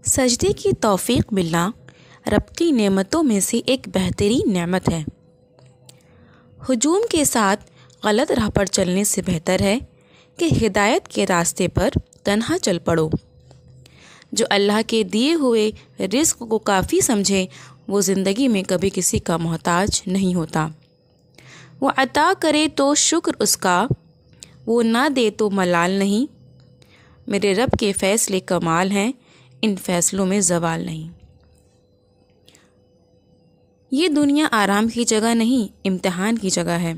سجدے کی توفیق ملنا رب کی نعمتوں میں سے ایک بہترین نعمت ہے۔ ہجوم کے ساتھ غلط راہ پر چلنے سے بہتر ہے کہ ہدایت کے راستے پر تنہا چل پڑو۔ جو اللہ کے دیے ہوئے رزق کو کافی سمجھے وہ زندگی میں کبھی کسی کا محتاج نہیں ہوتا۔ وہ عطا کرے تو شکر اس کا، وہ نہ دے تو ملال نہیں۔ میرے رب کے فیصلے کمال ہیں، ان فیصلوں میں زوال نہیں۔ یہ دنیا آرام کی جگہ نہیں، امتحان کی جگہ ہے۔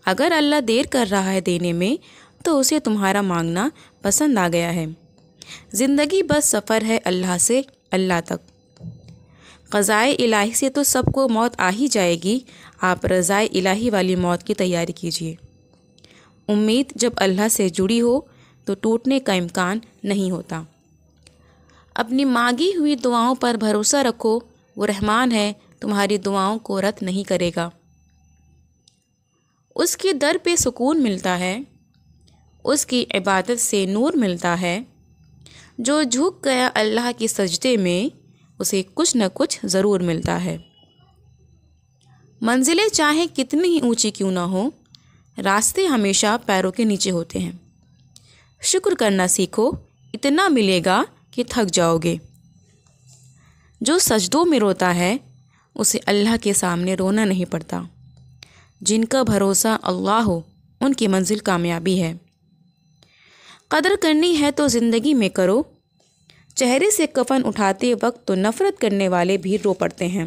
اگر اللہ دیر کر رہا ہے دینے میں تو اسے تمہارا مانگنا پسند آ گیا ہے۔ زندگی بس سفر ہے اللہ سے اللہ تک۔ قضائے الہی سے تو سب کو موت آ ہی جائے گی، آپ رضائے الہی والی موت کی تیاری کیجیے۔ امید جب اللہ سے جڑی ہو تو ٹوٹنے کا امکان نہیں ہوتا۔ اپنی مانگی ہوئی دعاؤں پر بھروسہ رکھو، وہ رحمان ہے، تمہاری دعاؤں کو رد نہیں کرے گا۔ اس کے در پہ سکون ملتا ہے، اس کی عبادت سے نور ملتا ہے۔ جو جھک گیا اللہ کے سجدے میں اسے کچھ نہ کچھ ضرور ملتا ہے۔ منزلیں چاہے کتنی ہی اونچی کیوں نہ ہوں، راستے ہمیشہ پیروں کے نیچے ہوتے ہیں۔ شکر کرنا سیکھو، اتنا ملے گا کہ تھک جاؤ گے۔ جو سجدوں میں روتا ہے اسے اللہ کے سامنے رونا نہیں پڑتا۔ جن کا بھروسہ اللہ ہو ان کی منزل کامیابی ہے۔ قدر کرنی ہے تو زندگی میں کرو، چہرے سے کفن اٹھاتے وقت تو نفرت کرنے والے بھی رو پڑتے ہیں۔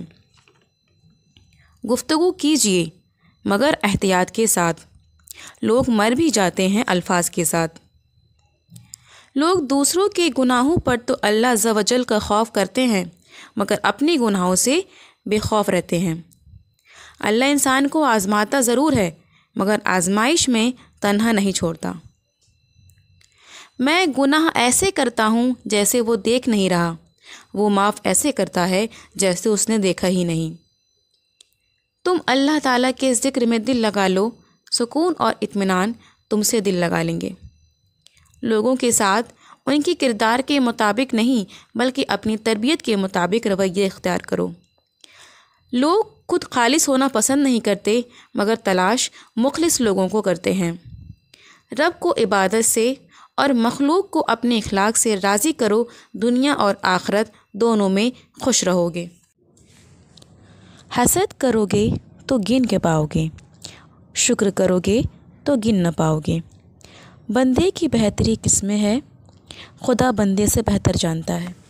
گفتگو کیجیے مگر احتیاط کے ساتھ، لوگ مر بھی جاتے ہیں الفاظ کے ساتھ۔ لوگ دوسروں کے گناہوں پر تو اللہ عز و جل کا خوف کرتے ہیں مگر اپنے گناہوں سے بے خوف رہتے ہیں۔ اللہ انسان کو آزماتا ضرور ہے مگر آزمائش میں تنہا نہیں چھوڑتا۔ میں گناہ ایسے کرتا ہوں جیسے وہ دیکھ نہیں رہا، وہ معاف ایسے کرتا ہے جیسے اس نے دیکھا ہی نہیں۔ تم اللہ تعالیٰ کے ذکر میں دل لگا لو، سکون اور اطمینان تم سے دل لگا لیں گے۔ لوگوں کے ساتھ ان کی کردار کے مطابق نہیں بلکہ اپنی تربیت کے مطابق رویہ اختیار کرو۔ لوگ خود خالص ہونا پسند نہیں کرتے مگر تلاش مخلص لوگوں کو کرتے ہیں۔ رب کو عبادت سے اور مخلوق کو اپنے اخلاق سے راضی کرو، دنیا اور آخرت دونوں میں خوش رہو گے۔ حسد کرو گے تو گن کے پاؤ گے، شکر کرو گے تو گن نہ پاؤ گے۔ بندے کی بہتری کس میں ہے، خدا بندے سے بہتر جانتا ہے۔